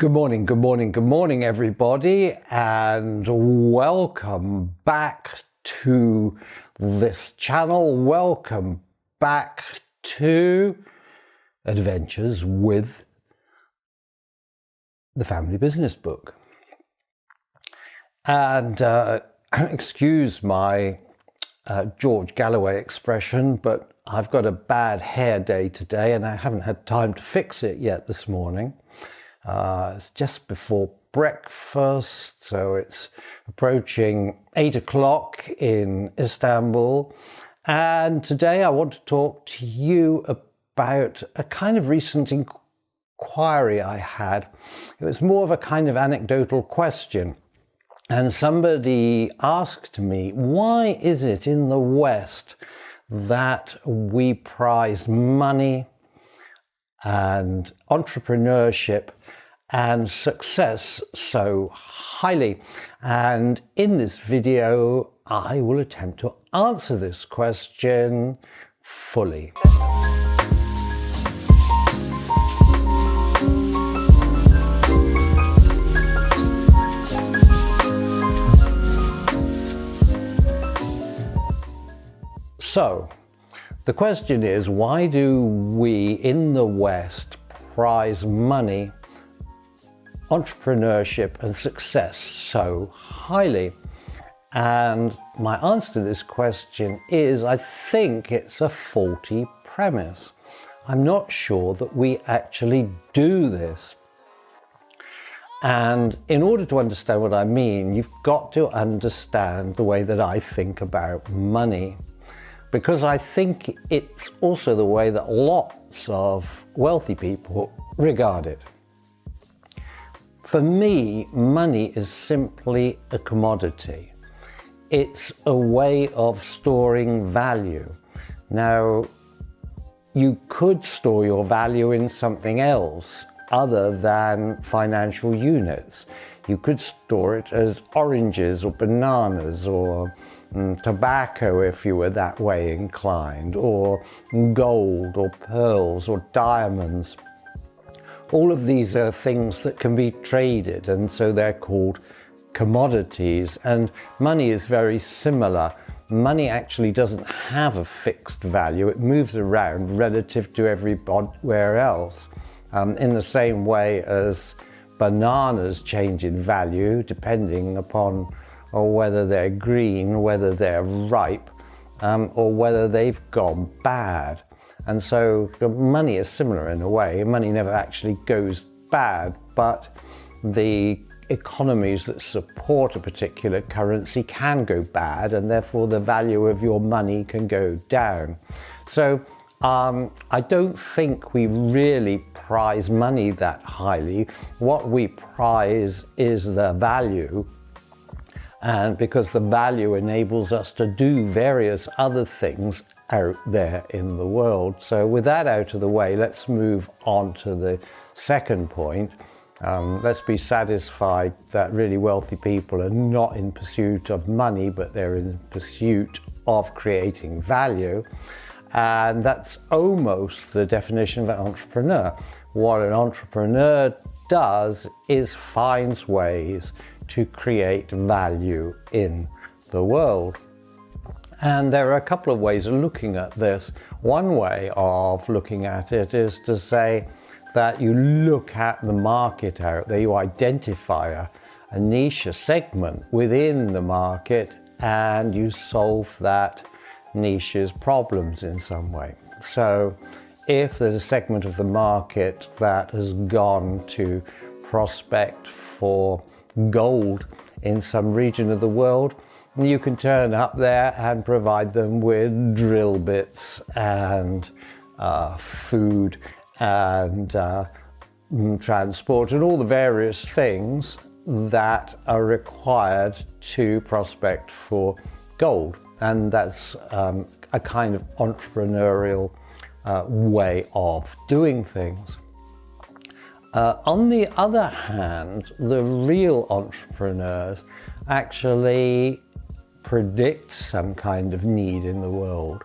Good morning, everybody, and welcome back to this channel. Welcome back to Adventures with the Family Business Book. And excuse my George Galloway expression, but I've got a bad hair day today and I haven't had time to fix it yet this morning. It's just before breakfast, so it's approaching 8 o'clock in Istanbul. And today I want to talk to you about a kind of recent inquiry I had. It was more of a kind of anecdotal question. And somebody asked me, why is it in the West that we prize money and entrepreneurship and success so highly? And in this video, I will attempt to answer this question fully. So, the question is, why do we in the West prize money, entrepreneurship and success so highly? And my answer to this question is, I think it's a faulty premise. I'm not sure that we actually do this. And in order to understand what I mean, you've got to understand the way that I think about money, because I think it's also the way that lots of wealthy people regard it. For me, money is simply a commodity. It's a way of storing value. Now, you could store your value in something else other than financial units. You could store it as oranges or bananas or tobacco if you were that way inclined, or gold or pearls or diamonds. All of these are things that can be traded, and so they're called commodities. And money is very similar. Money actually doesn't have a fixed value. It moves around relative to everywhere else, in the same way as bananas change in value depending upon whether they're green, whether they're ripe, or whether they've gone bad. And so the money is similar in a way. Money never actually goes bad, but the economies that support a particular currency can go bad, and therefore the value of your money can go down. So I don't think we really prize money that highly. What we prize is the value, and because the value enables us to do various other things out there in the world. So with that out of the way, let's move on to the second point. Let's be satisfied that really wealthy people are not in pursuit of money, but they're in pursuit of creating value. And that's almost the definition of an entrepreneur. What an entrepreneur does is finds ways to create value in the world. And there are a couple of ways of looking at this. One way of looking at it is to say that you look at the market out there, you identify a niche, a segment within the market, and you solve that niche's problems in some way. So if there's a segment of the market that has gone to prospect for gold in some region of the world, you can turn up there and provide them with drill bits and food and transport and all the various things that are required to prospect for gold. And that's a kind of entrepreneurial way of doing things. On the other hand, the real entrepreneurs actually predict some kind of need in the world.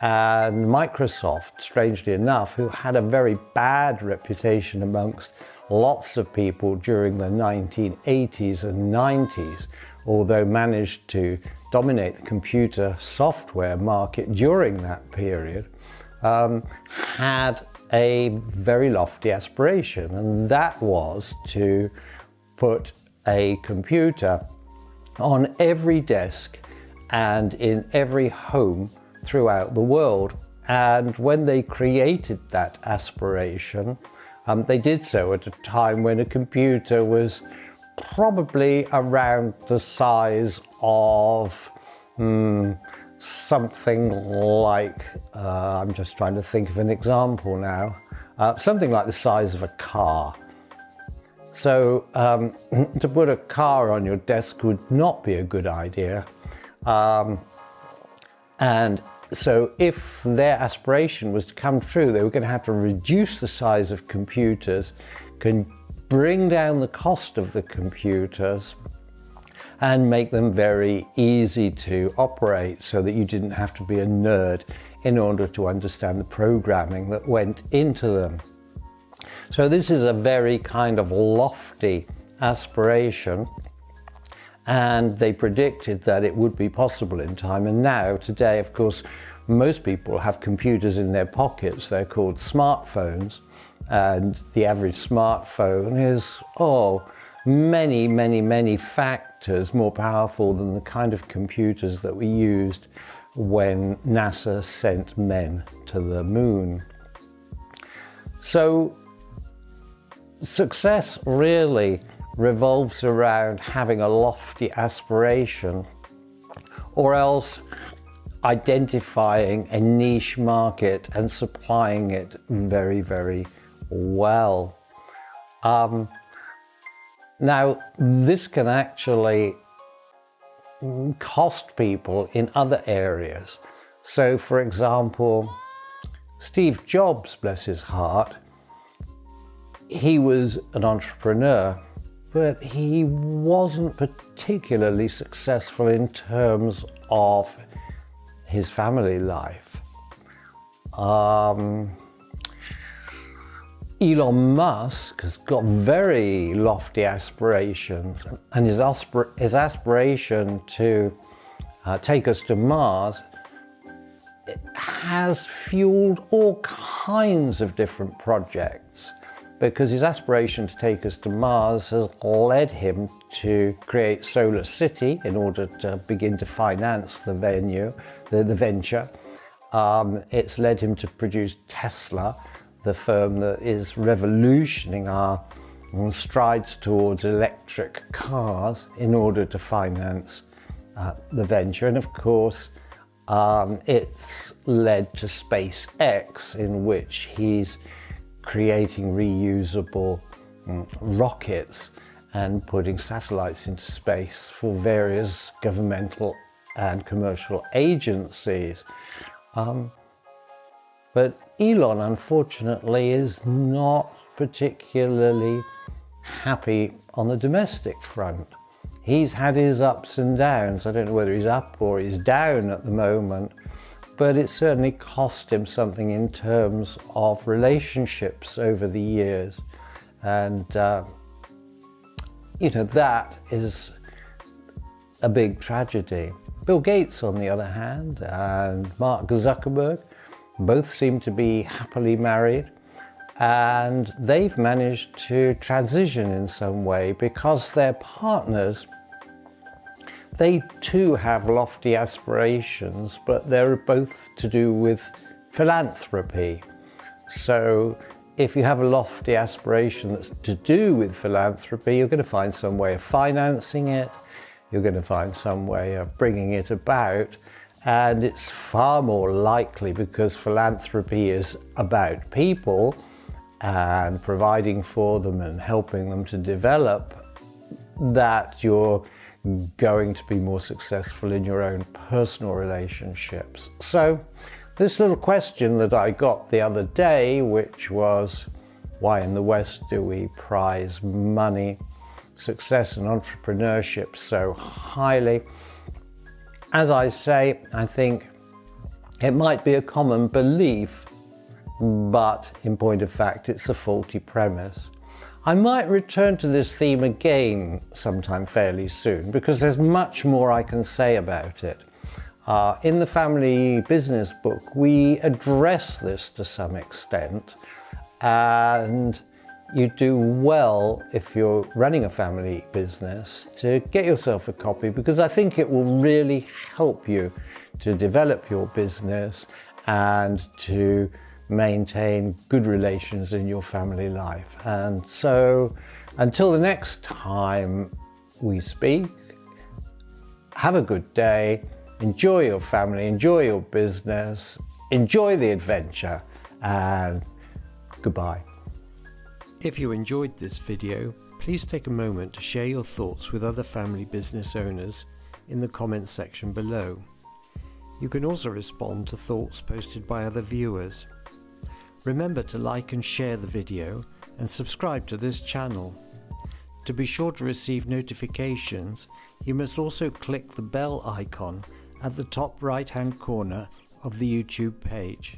And Microsoft, strangely enough, who had a very bad reputation amongst lots of people during the 1980s and 90s, although managed to dominate the computer software market during that period, had a very lofty aspiration, and that was to put a computer on every desk and in every home throughout the world. And when they created that aspiration, they did so at a time when a computer was probably around the size of something like, I'm just trying to think of an example now, something like the size of a car. So to put a car on your desk would not be a good idea. And so if their aspiration was to come true, they were going to have to reduce the size of computers, can bring down the cost of the computers, and make them very easy to operate so that you didn't have to be a nerd in order to understand the programming that went into them. So this is a very kind of lofty aspiration, and they predicted that it would be possible in time. And now, today, of course, most people have computers in their pockets. They're called smartphones, and the average smartphone is, many factors more powerful than the kind of computers that we used when NASA sent men to the moon. So success really revolves around having a lofty aspiration, or else identifying a niche market and supplying it very, very well. Now, this can actually cost people in other areas. So, for example, Steve Jobs, bless his heart, he was an entrepreneur, but he wasn't particularly successful in terms of his family life. Elon Musk has got very lofty aspirations, and his aspiration to take us to Mars has fueled all kinds of different projects, because his aspiration to take us to Mars has led him to create Solar City in order to begin to finance the venture. It's led him to produce Tesla, the firm that is revolutioning our strides towards electric cars, in order to finance the venture. And of course, it's led to SpaceX, in which he's creating reusable rockets and putting satellites into space for various governmental and commercial agencies. But Elon, unfortunately, is not particularly happy on the domestic front. He's had his ups and downs. I don't know whether he's up or he's down at the moment, but it certainly cost him something in terms of relationships over the years. And, that is a big tragedy. Bill Gates, on the other hand, and Mark Zuckerberg, both seem to be happily married, and they've managed to transition in some way, because their partners, they too have lofty aspirations, but they're both to do with philanthropy. So if you have a lofty aspiration that's to do with philanthropy, you're going to find some way of financing it, you're going to find some way of bringing it about. And it's far more likely, because philanthropy is about people and providing for them and helping them to develop, that you're going to be more successful in your own personal relationships. So this little question that I got the other day, which was, why in the West do we prize money, success and entrepreneurship so highly? As I say, I think it might be a common belief, but in point of fact, it's a faulty premise. I might return to this theme again sometime fairly soon because there's much more I can say about it. In the family business book, we address this to some extent, and you do well if you're running a family business to get yourself a copy, because I think it will really help you to develop your business and to maintain good relations in your family life. And so until the next time we speak, have a good day, enjoy your family, enjoy your business, enjoy the adventure, and goodbye. If you enjoyed this video, please take a moment to share your thoughts with other family business owners in the comments section below. You can also respond to thoughts posted by other viewers. Remember to like and share the video and subscribe to this channel. To be sure to receive notifications, you must also click the bell icon at the top right-hand corner of the YouTube page.